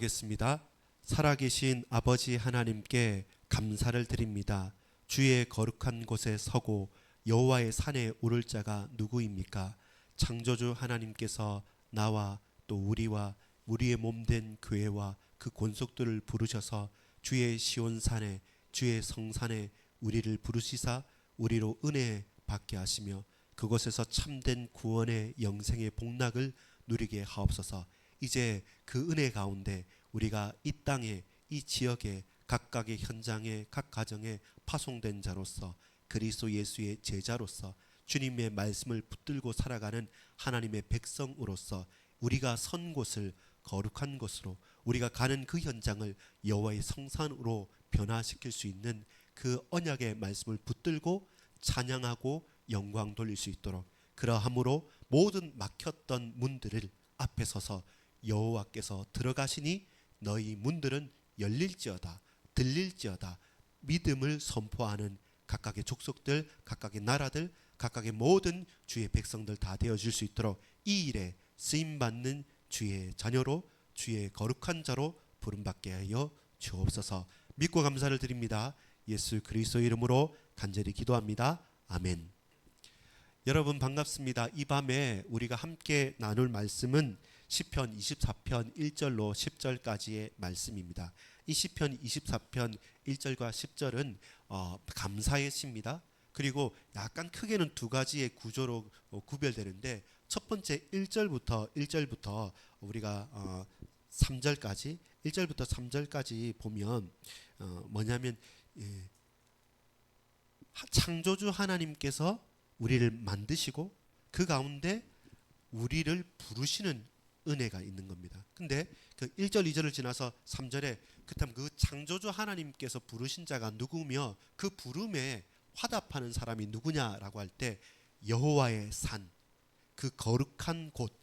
기도하겠습니다. 살아계신 아버지 하나님께 감사를 드립니다. 주의 거룩한 곳에 서고 여호와의 산에 오를 자가 누구입니까? 창조주 하나님께서 나와 또 우리의 몸된 교회와 그 권속들을 부르셔서 주의 시온산에 주의 성산에 우리를 부르시사 우리로 은혜 받게 하시며 그곳에서 참된 구원의 영생의 복락을 누리게 하옵소서. 이제 그 은혜 가운데 우리가 이 땅에 이 지역에 각각의 현장에 각 가정에 파송된 자로서 그리스도 예수의 제자로서 주님의 말씀을 붙들고 살아가는 하나님의 백성으로서 우리가 선 곳을 거룩한 곳으로 우리가 가는 그 현장을 여호와의 성산으로 변화시킬 수 있는 그 언약의 말씀을 붙들고 찬양하고 영광 돌릴 수 있도록 그러함으로 모든 막혔던 문들을 앞에 서서 여호와께서 들어가시니 너희 문들은 열릴지어다 들릴지어다 믿음을 선포하는 각각의 족속들 각각의 나라들 각각의 모든 주의 백성들 다 되어줄 수 있도록 이 일에 쓰임받는 주의 자녀로 주의 거룩한 자로 부름받게 하여 주옵소서. 믿고 감사를 드립니다. 예수 그리스도 이름으로 간절히 기도합니다. 아멘. 여러분 반갑습니다. 이 밤에 우리가 함께 나눌 말씀은 시편 24편 1절로 10절까지의 말씀입니다. 이 시편 24편 1절과 10절은 감사의 시입니다. 그리고 약간 크게는 두 가지의 구조로 구별되는데 첫 번째 1절부터 우리가 3절까지 1절부터 3절까지 보면 뭐냐면 창조주 하나님께서 우리를 만드시고 그 가운데 우리를 부르시는 은혜가 있는 겁니다. 근데 그 1절 2절을 지나서 3절에 그렇다면 그 창조주 하나님께서 부르신 자가 누구며 그 부름에 화답하는 사람이 누구냐라고 할 때 여호와의 산, 그 거룩한 곳,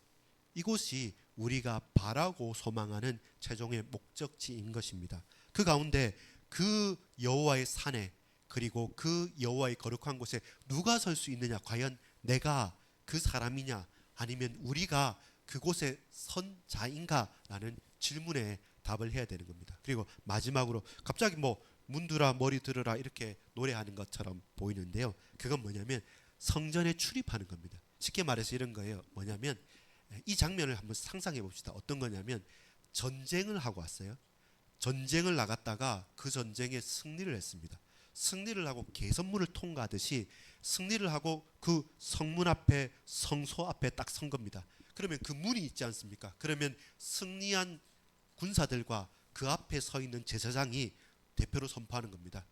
이곳이 우리가 바라고 소망하는 최종의 목적지인 것입니다. 그 가운데 그 여호와의 산에 그리고 그 여호와의 거룩한 곳에 누가 설 수 있느냐? 과연 내가 그 사람이냐? 아니면 우리가 그곳에 선 자인가라는 질문에 답을 해야 되는 겁니다. 그리고 마지막으로 갑자기 문두라 머리 들으라 이렇게 노래하는 것처럼 보이는데요. 그건 뭐냐면 성전에 출입하는 겁니다. 쉽게 말해서 이런 거예요. 뭐냐면 이 장면을 한번 상상해 봅시다. 어떤 거냐면 전쟁을 하고 왔어요. 전쟁을 나갔다가 그 전쟁에 승리를 했습니다. 승리를 하고 개선문을 통과하듯이 승리를 하고 그 성문 앞에 성소 앞에 딱 선 겁니다. 그러면 그 문이 있지 않습니까? 그러면 승리한 군사들과 그 앞에 서 있는 제사장이 대표로 선포하는 겁니다.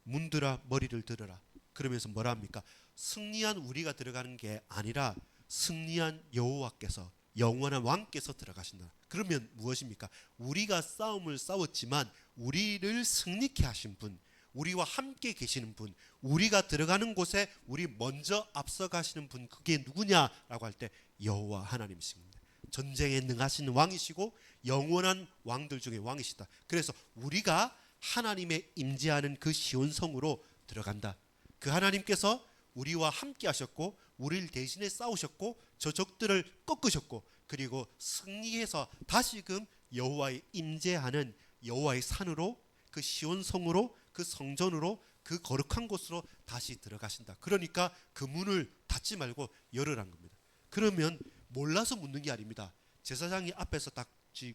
문들아 머리를 들어라. 그러면서 뭐라 합니까? 승리한 우리가 들어가는 게 아니라 승리한 여호와께서 영원한 왕께서 들어가신다. 그러면 무엇입니까? 우리가 싸움을 싸웠지만 우리를 승리케 하신 분, 우리와 함께 계시는 분, 우리가 들어가는 곳에 우리 먼저 앞서가시는 분, 그게 누구냐라고 할 때 여호와 하나님이십니다. 전쟁에 능하신 왕이시고 영원한 왕들 중에 왕이시다. 그래서 우리가 하나님의 임재하는 그 시온성으로 들어간다. 그 하나님께서 우리와 함께 하셨고 우리를 대신에 싸우셨고 저 적들을 꺾으셨고 그리고 승리해서 다시금 여호와의 임재하는 여호와의 산으로 그 시온성으로 그 성전으로 그 거룩한 곳으로 다시 들어가신다. 그러니까 그 문을 닫지 말고 열으란 겁니다. 그러면 몰라서 묻는 게 아닙니다. 제사장이 앞에서 딱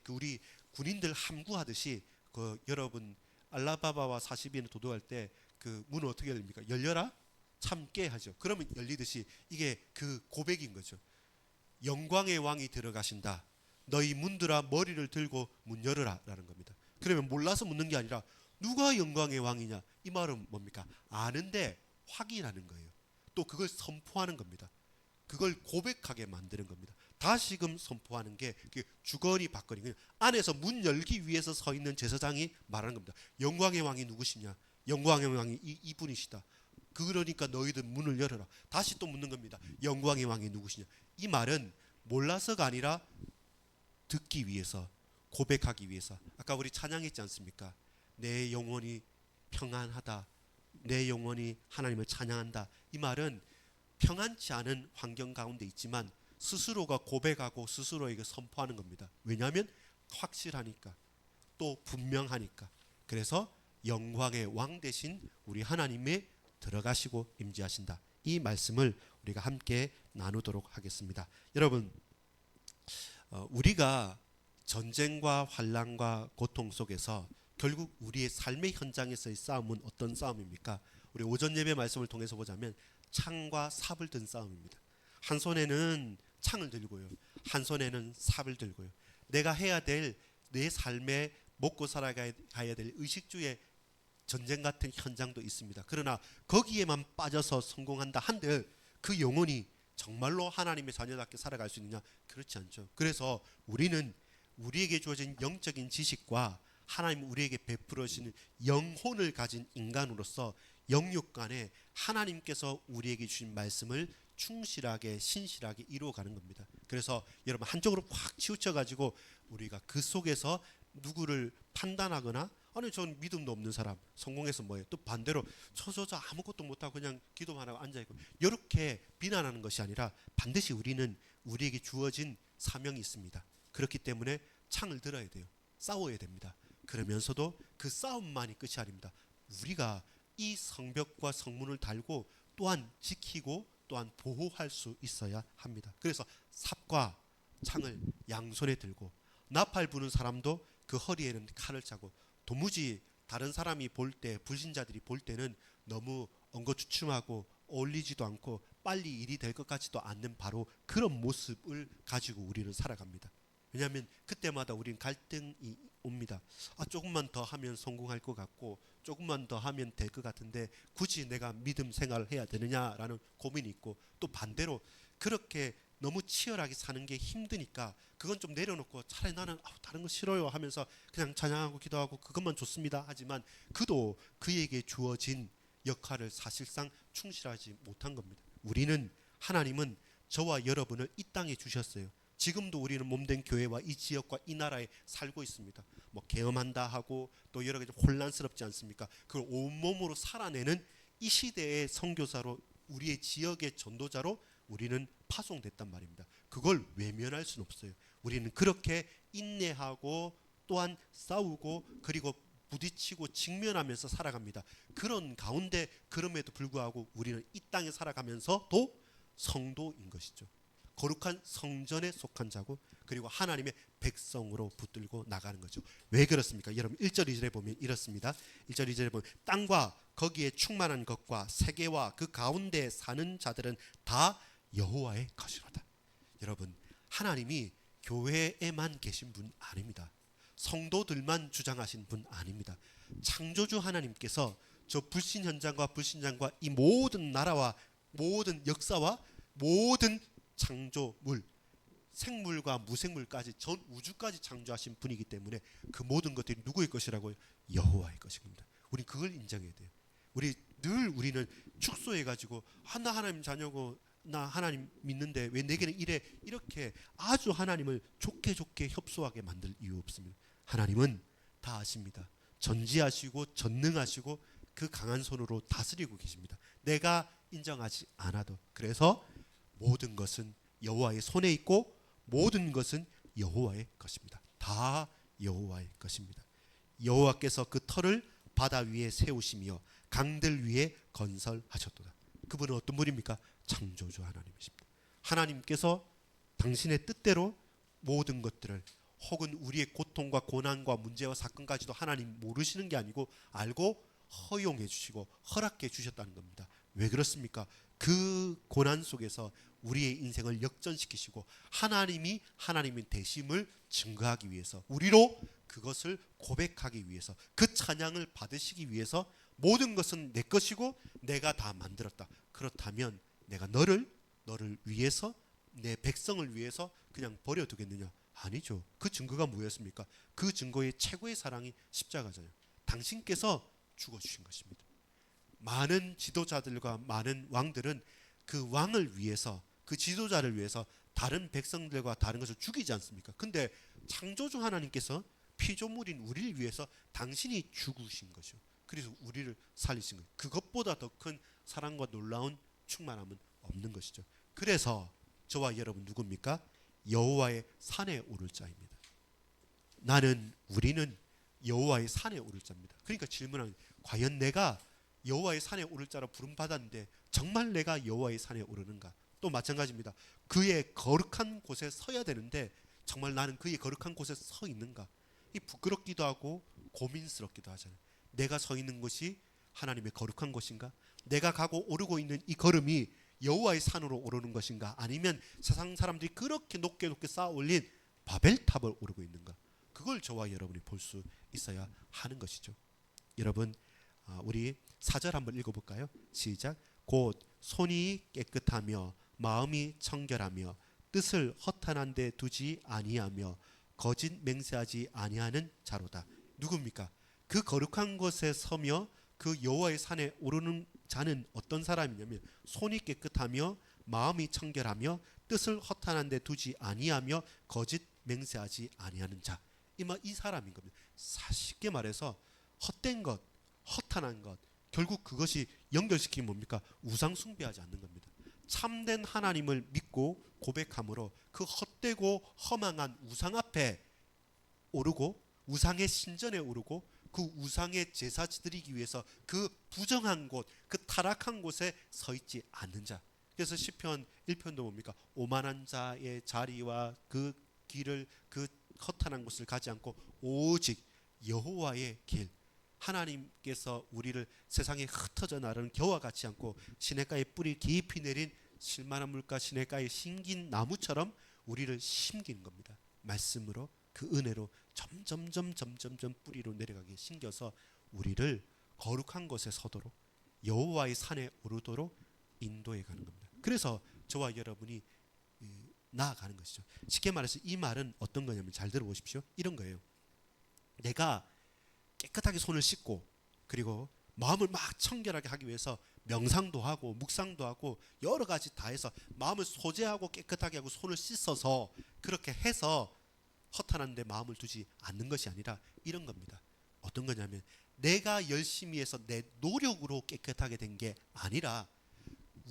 우리 군인들 함구하듯이 그 여러분 알라바바와 40인을 도도할 때 그 문을 어떻게 열립니까? 열려라 참깨 하죠. 그러면 열리듯이 이게 그 고백인 거죠. 영광의 왕이 들어가신다. 너희 문들아 머리를 들고 문 열어라 라는 겁니다. 그러면 몰라서 묻는 게 아니라 누가 영광의 왕이냐? 이 말은 뭡니까? 아는데 확인하는 거예요. 또 그걸 선포하는 겁니다. 그걸 고백하게 만드는 겁니다. 다시금 선포하는 게 주거니 받거니 안에서 문 열기 위해서 서 있는 제사장이 말하는 겁니다. 영광의 왕이 누구시냐? 영광의 왕이 이분이시다. 그러니까 너희들 문을 열어라. 다시 또 묻는 겁니다. 영광의 왕이 누구시냐? 이 말은 몰라서가 아니라 듣기 위해서, 고백하기 위해서. 아까 우리 찬양했지 않습니까? 내 영혼이 평안하다. 내 영혼이 하나님을 찬양한다. 이 말은 평안치 않은 환경 가운데 있지만 스스로가 고백하고 스스로에게 선포하는 겁니다. 왜냐하면 확실하니까. 또 분명하니까. 그래서 영광의 왕 대신 우리 하나님의 들어가시고 임재하신다. 이 말씀을 우리가 함께 나누도록 하겠습니다. 여러분, 우리가 전쟁과 환난과 고통 속에서 결국 우리의 삶의 현장에서의 싸움은 어떤 싸움입니까? 우리 오전 예배 말씀을 통해서 보자면 창과 삽을 든 싸움입니다. 한 손에는 창을 들고요, 한 손에는 삽을 들고요. 내가 해야 될 내 삶에 먹고 살아가야 될 의식주의 전쟁 같은 현장도 있습니다. 그러나 거기에만 빠져서 성공한다 한들 그 영혼이 정말로 하나님의 자녀답게 살아갈 수 있느냐? 그렇지 않죠. 그래서 우리는 우리에게 주어진 영적인 지식과 하나님 우리에게 베풀어 주시는 영혼을 가진 인간으로서 영육 간에 하나님께서 우리에게 주신 말씀을 충실하게 신실하게 이루어가는 겁니다. 그래서 여러분, 한쪽으로 확 치우쳐 가지고 우리가 그 속에서 누구를 판단하거나, 아니 전 믿음도 없는 사람 성공해서 뭐예요, 또 반대로 저 아무것도 못하고 그냥 기도만 하고 앉아있고, 이렇게 비난하는 것이 아니라 반드시 우리는 우리에게 주어진 사명이 있습니다. 그렇기 때문에 창을 들어야 돼요. 싸워야 됩니다. 그러면서도 그 싸움만이 끝이 아닙니다. 우리가 이 성벽과 성문을 달고 또한 지키고 또한 보호할 수 있어야 합니다. 그래서 삽과 창을 양손에 들고, 나팔 부는 사람도 그 허리에는 칼을 차고, 도무지 다른 사람이 볼 때, 불신자들이 볼 때는 너무 엉거주춤하고 어울리지도 않고 빨리 일이 될 것 같지도 않는 바로 그런 모습을 가지고 우리는 살아갑니다. 왜냐하면 그때마다 우리는 갈등이 옵니다. 조금만 더 하면 성공할 것 같고, 조금만 더 하면 될 것 같은데 굳이 내가 믿음 생활을 해야 되느냐라는 고민이 있고, 또 반대로 그렇게 너무 치열하게 사는 게 힘드니까 그건 좀 내려놓고 차라리 나는 다른 거 싫어요 하면서 그냥 찬양하고 기도하고 그것만 좋습니다 하지만 그도 그에게 주어진 역할을 사실상 충실하지 못한 겁니다. 하나님은 저와 여러분을 이 땅에 주셨어요. 지금도 우리는 몸된 교회와 이 지역과 이 나라에 살고 있습니다. 뭐 계엄한다 하고 또 여러 가지 혼란스럽지 않습니까? 그걸 온몸으로 살아내는 이 시대의 선교사로, 우리의 지역의 전도자로 우리는 파송됐단 말입니다. 그걸 외면할 수는 없어요. 우리는 그렇게 인내하고 또한 싸우고 그리고 부딪히고 직면하면서 살아갑니다. 그런 가운데 그럼에도 불구하고 우리는 이 땅에 살아가면서도 성도인 것이죠. 거룩한 성전에 속한 자고, 그리고 하나님의 백성으로 붙들고 나가는 거죠. 왜 그렇습니까? 여러분 1절 2절에 보면 이렇습니다. 1절 2절에 보면 땅과 거기에 충만한 것과 세계와 그 가운데 사는 자들은 다 여호와의 것이로다. 여러분, 하나님이 교회에만 계신 분 아닙니다. 성도들만 주장하신 분 아닙니다. 창조주 하나님께서 저 불신 현장과 불신장과 이 모든 나라와 모든 역사와 모든 창조물, 생물과 무생물까지 전 우주까지 창조하신 분이기 때문에 그 모든 것들이 누구의 것이라고요? 여호와의 것입니다. 우리 그걸 인정해야 돼요. 우리는 축소해가지고 나 하나님 자녀고 나 하나님 믿는데 왜 내게는 이래, 이렇게 아주 하나님을 좋게 협소하게 만들 이유 없습니다. 하나님은 다 아십니다. 전지하시고 전능하시고 그 강한 손으로 다스리고 계십니다. 내가 인정하지 않아도. 그래서 모든 것은 여호와의 손에 있고 모든 것은 여호와의 것입니다. 다 여호와의 것입니다. 여호와께서 그 터를 바다 위에 세우시며 강들 위에 건설하셨도다. 그분은 어떤 분입니까? 창조주 하나님이십니다. 하나님께서 당신의 뜻대로 모든 것들을, 혹은 우리의 고통과 고난과 문제와 사건까지도 하나님 모르시는 게 아니고 알고 허용해 주시고 허락해 주셨다는 겁니다. 왜 그렇습니까? 그 고난 속에서 우리의 인생을 역전시키시고 하나님이 하나님의 되심을 증거하기 위해서, 우리로 그것을 고백하기 위해서, 그 찬양을 받으시기 위해서 모든 것은 내 것이고 내가 다 만들었다. 그렇다면 내가 너를 위해서, 내 백성을 위해서 그냥 버려두겠느냐? 아니죠. 그 증거가 뭐였습니까? 그 증거의 최고의 사랑이 십자가잖아요. 당신께서 죽어주신 것입니다. 많은 지도자들과 많은 왕들은 그 왕을 위해서, 그 지도자를 위해서 다른 백성들과 다른 것을 죽이지 않습니까? 근데 창조주 하나님께서 피조물인 우리를 위해서 당신이 죽으신 것이요. 그래서 우리를 살리신 거예요. 그것보다 더 큰 사랑과 놀라운 충만함은 없는 것이죠. 그래서 저와 여러분 누굽니까? 여호와의 산에 오를 자입니다. 우리는 여호와의 산에 오를 자입니다. 그러니까 질문은 과연 내가 여호와의 산에 오를 자로 부름 받았는데 정말 내가 여호와의 산에 오르는가? 또 마찬가지입니다. 그의 거룩한 곳에 서야 되는데 정말 나는 그의 거룩한 곳에 서 있는가? 이 부끄럽기도 하고 고민스럽기도 하잖아요. 내가 서 있는 곳이 하나님의 거룩한 곳인가? 내가 가고 오르고 있는 이 걸음이 여호와의 산으로 오르는 것인가? 아니면 세상 사람들이 그렇게 높게 높게 쌓아 올린 바벨탑을 오르고 있는가? 그걸 저와 여러분이 볼 수 있어야 하는 것이죠. 여러분, 우리 4절 한번 읽어볼까요? 시작. 곧 손이 깨끗하며 마음이 청결하며 뜻을 허탄한 데 두지 아니하며 거짓 맹세하지 아니하는 자로다. 누굽니까? 그 거룩한 곳에 서며 그 여호와의 산에 오르는 자는 어떤 사람이냐면 손이 깨끗하며 마음이 청결하며 뜻을 허탄한 데 두지 아니하며 거짓 맹세하지 아니하는 자. 이 사람인 겁니다. 쉽게 말해서 헛된 것, 허탄한 것, 결국 그것이 연결시키면 뭡니까? 우상 숭배하지 않는 겁니다. 참된 하나님을 믿고 고백함으로 그 헛되고 허망한 우상 앞에 오르고 우상의 신전에 오르고 그 우상의 제사 드리기 위해서 그 부정한 곳, 그 타락한 곳에 서 있지 않는 자. 그래서 시편 1편도 뭡니까? 오만한 자의 자리와 그 길을, 그 허탄한 곳을 가지 않고 오직 여호와의 길, 하나님께서 우리를 세상에 흩어져 나르는 겨와 같지 않고 시냇가에 뿌리 깊이 내린 실만한 물가 시냇가에 심긴 나무처럼 우리를 심기는 겁니다. 말씀으로 그 은혜로 점점 뿌리로 내려가게 심겨서 우리를 거룩한 곳에 서도록 여호와의 산에 오르도록 인도해 가는 겁니다. 그래서 저와 여러분이 나아가는 것이죠. 쉽게 말해서 이 말은 어떤 거냐면 잘 들어보십시오. 이런 거예요. 내가 깨끗하게 손을 씻고 그리고 마음을 막 청결하게 하기 위해서 명상도 하고 묵상도 하고 여러 가지 다 해서 마음을 소재하고 깨끗하게 하고 손을 씻어서 그렇게 해서 허탄한 데 마음을 두지 않는 것이 아니라 이런 겁니다. 어떤 거냐면 내가 열심히 해서 내 노력으로 깨끗하게 된 게 아니라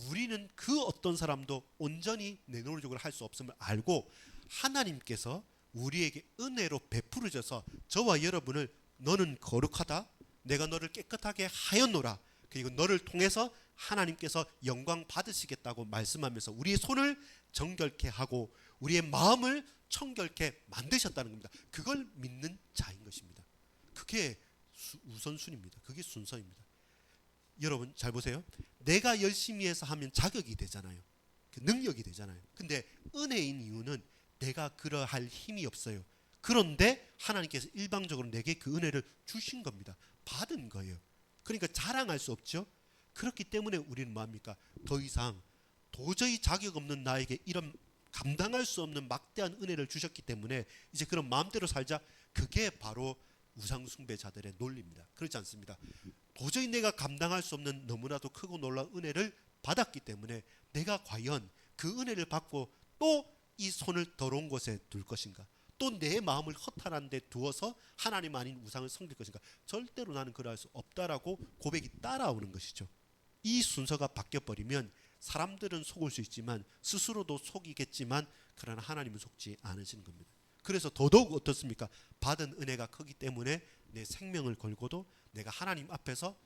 우리는 그 어떤 사람도 온전히 내 노력으로 할 수 없음을 알고 하나님께서 우리에게 은혜로 베풀어 줘서 저와 여러분을 너는 거룩하다. 내가 너를 깨끗하게 하였노라. 그리고 너를 통해서 하나님께서 영광 받으시겠다고 말씀하면서 우리의 손을 정결케 하고 우리의 마음을 청결케 만드셨다는 겁니다. 그걸 믿는 자인 것입니다. 그게 우선순위입니다. 그게 순서입니다. 여러분 잘 보세요. 내가 열심히 해서 하면 자격이 되잖아요. 그 능력이 되잖아요. 근데 은혜인 이유는 내가 그러할 힘이 없어요. 그런데 하나님께서 일방적으로 내게 그 은혜를 주신 겁니다. 받은 거예요. 그러니까 자랑할 수 없죠. 그렇기 때문에 우리는 뭐합니까? 더 이상 도저히 자격 없는 나에게 이런 감당할 수 없는 막대한 은혜를 주셨기 때문에 이제 그런 마음대로 살자. 그게 바로 우상숭배자들의 논리입니다. 그렇지 않습니다. 도저히 내가 감당할 수 없는 너무나도 크고 놀라운 은혜를 받았기 때문에 내가 과연 그 은혜를 받고 또 이 손을 더러운 곳에 둘 것인가? 또 내 마음을 허탄한 데 두어서 하나님 아닌 우상을 섬길 것인가? 절대로 나는 그러할 수 없다라고 고백이 따라오는 것이죠. 이 순서가 바뀌어버리면 사람들은 속을 수 있지만 스스로도 속이겠지만 그러나 하나님은 속지 않으시는 겁니다. 그래서 더더욱 어떻습니까? 받은 은혜가 크기 때문에 내 생명을 걸고도 내가 하나님 앞에서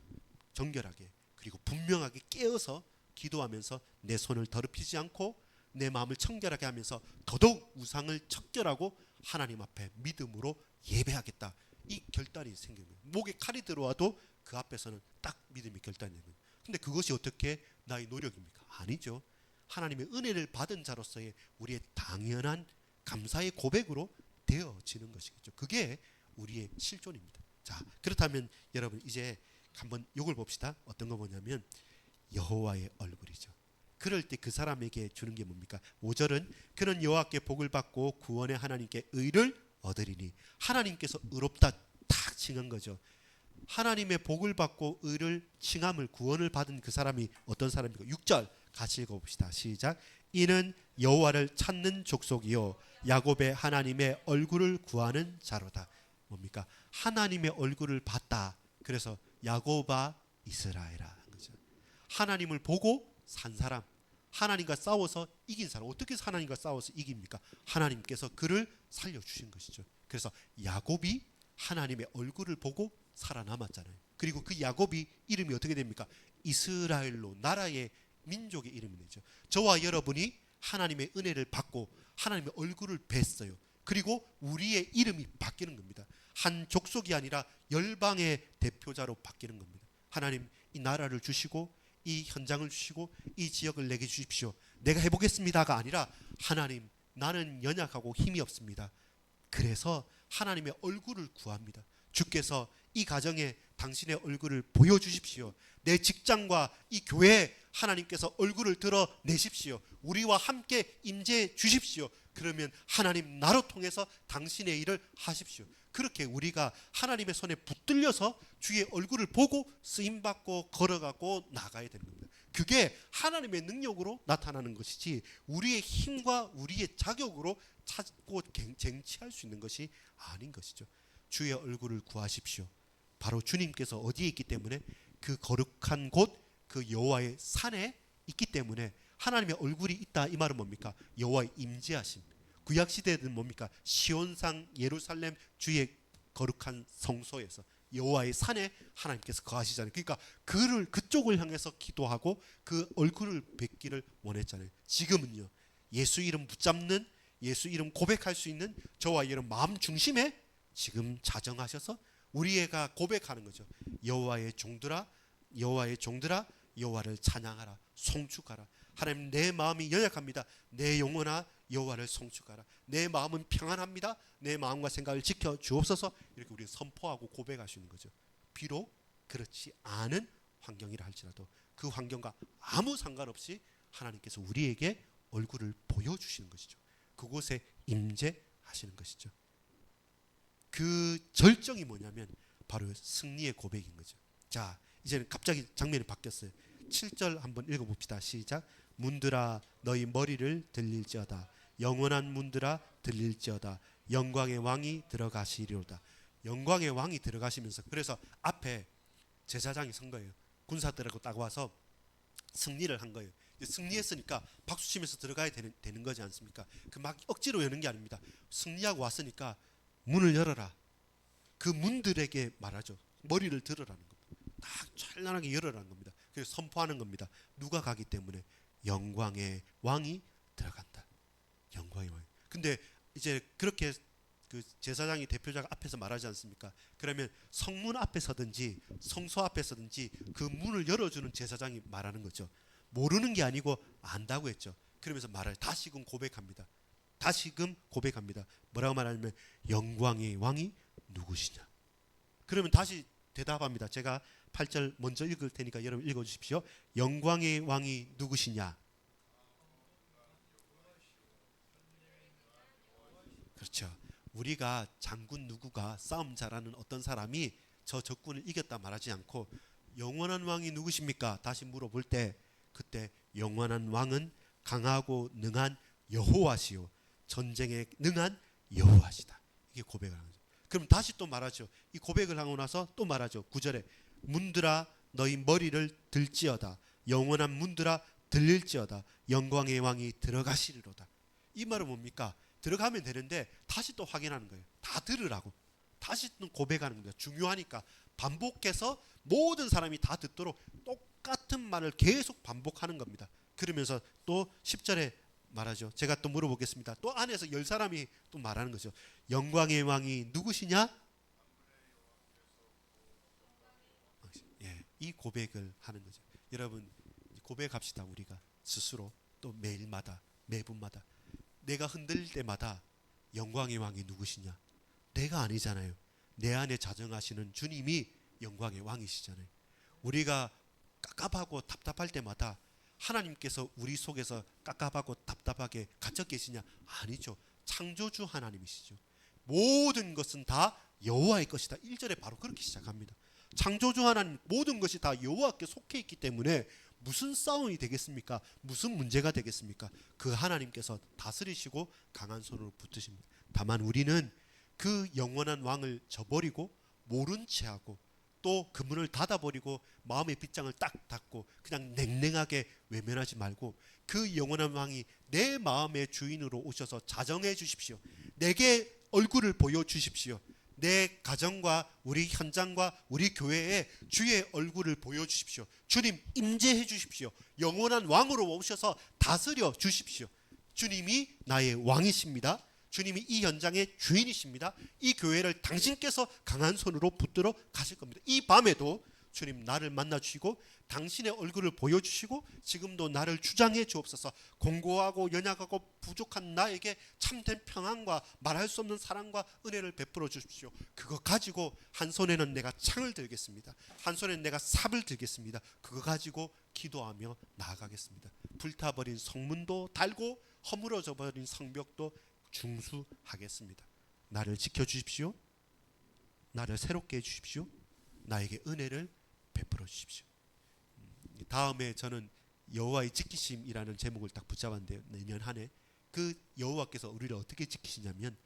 정결하게 그리고 분명하게 깨어서 기도하면서 내 손을 더럽히지 않고 내 마음을 청결하게 하면서 더더욱 우상을 척결하고 하나님 앞에 믿음으로 예배하겠다. 이 결단이 생깁니다. 목에 칼이 들어와도 그 앞에서는 딱 믿음이 결단이 됩니다. 근데 그것이 어떻게 나의 노력입니까? 아니죠. 하나님의 은혜를 받은 자로서의 우리의 당연한 감사의 고백으로 되어지는 것이겠죠. 그게 우리의 실존입니다. 자, 그렇다면 여러분 이제 한번 이걸 봅시다. 어떤 거 보냐면 여호와의 얼굴이죠. 그럴 때 그 사람에게 주는 게 뭡니까? 5절은 그는 여호와께 복을 받고 구원의 하나님께 의를 얻으리니 하나님께서 의롭다 딱 칭한 거죠. 하나님의 복을 받고 의를 칭함을 구원을 받은 그 사람이 어떤 사람입니까? 6절 같이 읽어봅시다. 시작. 이는 여호와를 찾는 족속이요 야곱의 하나님의 얼굴을 구하는 자로다. 뭡니까? 하나님의 얼굴을 봤다. 그래서 야곱아 이스라엘아. 하나님을 보고 산 사람, 하나님과 싸워서 이긴 사람. 어떻게 하나님과 싸워서 이깁니까? 하나님께서 그를 살려주신 것이죠. 그래서 야곱이 하나님의 얼굴을 보고 살아남았잖아요. 그리고 그 야곱이 이름이 어떻게 됩니까? 이스라엘로, 나라의 민족의 이름이 되죠. 저와 여러분이 하나님의 은혜를 받고 하나님의 얼굴을 뵀어요. 그리고 우리의 이름이 바뀌는 겁니다. 한 족속이 아니라 열방의 대표자로 바뀌는 겁니다. 하나님, 이 나라를 주시고 이 현장을 주시고 이 지역을 내게 주십시오. 내가 해보겠습니다가 아니라 하나님, 나는 연약하고 힘이 없습니다. 그래서 하나님의 얼굴을 구합니다. 주께서 이 가정에 당신의 얼굴을 보여주십시오. 내 직장과 이 교회에 하나님께서 얼굴을 드러내십시오. 우리와 함께 임재해 주십시오. 그러면 하나님, 나로 통해서 당신의 일을 하십시오. 그렇게 우리가 하나님의 손에 붙들려서 주의 얼굴을 보고 쓰임받고 걸어가고 나가야 되는 겁니다. 그게 하나님의 능력으로 나타나는 것이지 우리의 힘과 우리의 자격으로 찾고 쟁취할 수 있는 것이 아닌 것이죠. 주의 얼굴을 구하십시오. 바로 주님께서 어디에 있기 때문에, 그 거룩한 곳, 그 여호와의 산에 있기 때문에. 하나님의 얼굴이 있다, 이 말은 뭡니까? 여호와의 임재하심. 구약 시대에는 뭡니까? 시온산 예루살렘 주의 거룩한 성소에서, 여호와의 산에 하나님께서 거하시잖아요. 그러니까 그쪽을 향해서 기도하고 그 얼굴을 뵙기를 원했잖아요. 지금은요, 예수 이름 붙잡는, 예수 이름 고백할 수 있는 저와 여러분 마음 중심에 지금 자정하셔서 우리가 고백하는 거죠. 여호와의 종들아, 여호와의 종들아, 여호와를 찬양하라, 송축하라. 하나님, 내 마음이 연약합니다. 내 영혼아, 여호와를 송축하라. 내 마음은 평안합니다. 내 마음과 생각을 지켜 주옵소서. 이렇게 우리가 선포하고 고백할 수 있는 거죠. 비록 그렇지 않은 환경이라 할지라도 그 환경과 아무 상관없이 하나님께서 우리에게 얼굴을 보여주시는 것이죠. 그곳에 임재하시는 것이죠. 그 절정이 뭐냐면 바로 승리의 고백인 거죠. 자, 이제는 갑자기 장면이 바뀌었어요. 7절 한번 읽어봅시다. 시작. 문들아, 너희 머리를 들릴지어다. 영원한 문들아, 들릴지어다. 영광의 왕이 들어가시리로다. 영광의 왕이 들어가시면서, 그래서 앞에 제사장이 선 거예요. 군사들하고 딱 와서 승리를 한 거예요. 승리했으니까 박수 치면서 들어가야 되는 거지 않습니까? 그 막 억지로 여는 게 아닙니다. 승리하고 왔으니까 문을 열어라. 그 문들에게 말하죠. 머리를 들으라는 겁니다. 딱 찬란하게 열어라는 겁니다. 그래서 선포하는 겁니다. 누가 가기 때문에? 영광의 왕이 들어간다. 영광의 왕. 근데 이제 그렇게 그 제사장이, 대표자가 앞에서 말하지 않습니까? 그러면 성문 앞에 서든지 성소 앞에 서든지 그 문을 열어주는 제사장이 말하는 거죠. 모르는 게 아니고 안다고 했죠. 그러면서 말을 다시금 고백합니다. 다시금 고백합니다. 뭐라고 말하냐면 영광의 왕이 누구시냐. 그러면 다시 대답합니다. 제가 8절 먼저 읽을 테니까 여러분 읽어주십시오. 영광의 왕이 누구시냐. 그렇죠. 우리가 장군 누구가 싸움 잘하는 어떤 사람이 저 적군을 이겼다 말하지 않고 영원한 왕이 누구십니까? 다시 물어볼 때, 그때 영원한 왕은 강하고 능한 여호와시요 전쟁에 능한 여호와시다. 이게 고백을 하는 거죠. 그럼 다시 또 말하죠. 이 고백을 하고 나서 또 말하죠. 9절에 문들아, 너희 머리를 들지어다. 영원한 문들아, 들릴지어다. 영광의 왕이 들어가시리로다. 이 말은 뭡니까? 들어가면 되는데 다시 또 확인하는 거예요. 다 들으라고. 다시 또 고백하는 겁니다. 중요하니까 반복해서 모든 사람이 다 듣도록 똑같은 말을 계속 반복하는 겁니다. 그러면서 또 10절에 말하죠. 제가 또 물어보겠습니다. 또 안에서 10사람이 또 말하는 거죠. 영광의 왕이 누구시냐? 예, 이 고백을 하는 거죠. 여러분, 고백합시다. 우리가 스스로 또 매일마다, 매분마다. 내가 흔들릴 때마다 영광의 왕이 누구시냐? 내가 아니잖아요. 내 안에 자정하시는 주님이 영광의 왕이시잖아요. 우리가 깝깝하고 답답할 때마다 하나님께서 우리 속에서 깝깝하고 답답하게 갇혀 계시냐? 아니죠. 창조주 하나님이시죠. 모든 것은 다 여호와의 것이다. 1절에 바로 그렇게 시작합니다. 창조주 하나님, 모든 것이 다 여호와께 속해 있기 때문에 무슨 싸움이 되겠습니까? 무슨 문제가 되겠습니까? 그 하나님께서 다스리시고 강한 손으로 붙드십니다. 다만 우리는 그 영원한 왕을 저버리고 모른 채 하고 또 그 문을 닫아버리고 마음의 빗장을 딱 닫고 그냥 냉랭하게 외면하지 말고 그 영원한 왕이 내 마음의 주인으로 오셔서 자정해 주십시오. 내게 얼굴을 보여주십시오. 내 가정과 우리 현장과 우리 교회에 주의 얼굴을 보여주십시오. 주님 임재해 주십시오. 영원한 왕으로 오셔서 다스려 주십시오. 주님이 나의 왕이십니다. 주님이 이 현장의 주인이십니다. 이 교회를 당신께서 강한 손으로 붙들어 가실 겁니다. 이 밤에도 주님 나를 만나 주시고 당신의 얼굴을 보여주시고 지금도 나를 주장해 주옵소서. 공고하고 연약하고 부족한 나에게 참된 평안과 말할 수 없는 사랑과 은혜를 베풀어 주십시오. 그거 가지고 한 손에는 내가 창을 들겠습니다. 한 손에는 내가 삽을 들겠습니다. 그거 가지고 기도하며 나아가겠습니다. 불타버린 성문도 달고 허물어져 버린 성벽도 중수하겠습니다. 나를 지켜주십시오. 나를 새롭게 해주십시오. 나에게 은혜를 베풀어 주십시오. 다음에 저는 여호와의 지키심이라는 제목을 딱 붙잡았는데요. 내년 한 해 그 여호와께서 우리를 어떻게 지키시냐면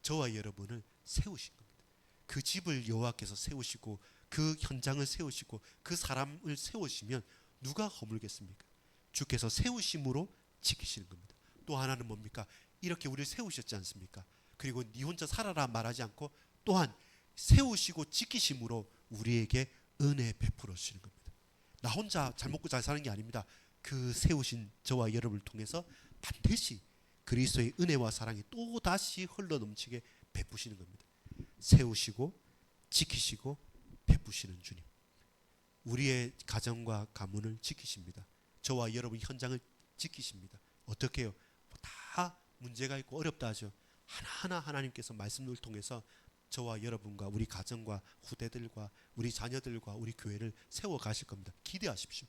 저와 여러분을 세우신 겁니다. 그 집을 여호와께서 세우시고 그 현장을 세우시고 그 사람을 세우시면 누가 허물겠습니까? 주께서 세우심으로 지키시는 겁니다. 또 하나는 뭡니까? 이렇게 우리를 세우셨지 않습니까? 그리고 네 혼자 살아라 말하지 않고 또한 세우시고 지키심으로 우리에게 은혜 베풀어 주시는 겁니다. 나 혼자 잘 먹고 잘 사는 게 아닙니다. 그 세우신 저와 여러분을 통해서 반드시 그리스도의 은혜와 사랑이 또 다시 흘러넘치게 베푸시는 겁니다. 세우시고 지키시고 베푸시는 주님. 우리의 가정과 가문을 지키십니다. 저와 여러분 현장을 지키십니다. 어떻게 해요? 다 문제가 있고 어렵다 하죠. 하나하나 하나님께서 말씀을 통해서 저와 여러분과 우리 가정과 후대들과 우리 자녀들과 우리 교회를 세워 가실 겁니다. 기대하십시오.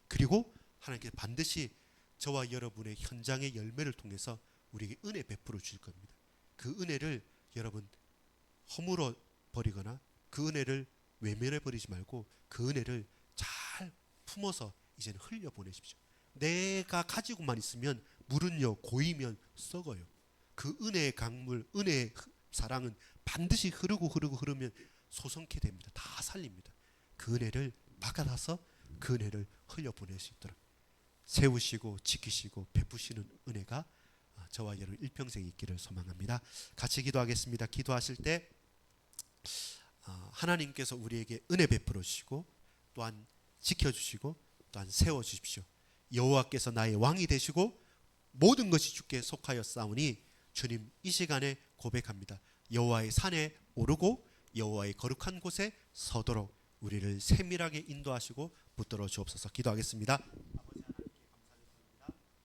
그리고 하나님께서 반드시 저와 여러분의 현장의 열매를 통해서 우리에게 은혜 베풀어 주실 겁니다. 그 은혜를 여러분 허물어 버리거나 그 은혜를 외면해 버리지 말고 그 은혜를 잘 품어서 이제는 흘려 보내십시오. 내가 가지고만 있으면 물은요 고이면 썩어요. 그 은혜의 강물, 은혜의 사랑은 반드시 흐르면 소성케 됩니다. 다 살립니다. 그 은혜를 막아놔서 그 은혜를 흘려보낼 수 있도록 세우시고 지키시고 베푸시는 은혜가 저와 여러분 일평생 있기를 소망합니다. 같이 기도하겠습니다. 기도하실 때 하나님께서 우리에게 은혜 베풀어 주시고 또한 지켜주시고 또한 세워주십시오. 여호와께서 나의 왕이 되시고 모든 것이 주께 속하여 싸우니 주님 이 시간에 고백합니다. 여호와의 산에 오르고 여호와의 거룩한 곳에 서도록 우리를 세밀하게 인도하시고 붙들어 주옵소서. 기도하겠습니다.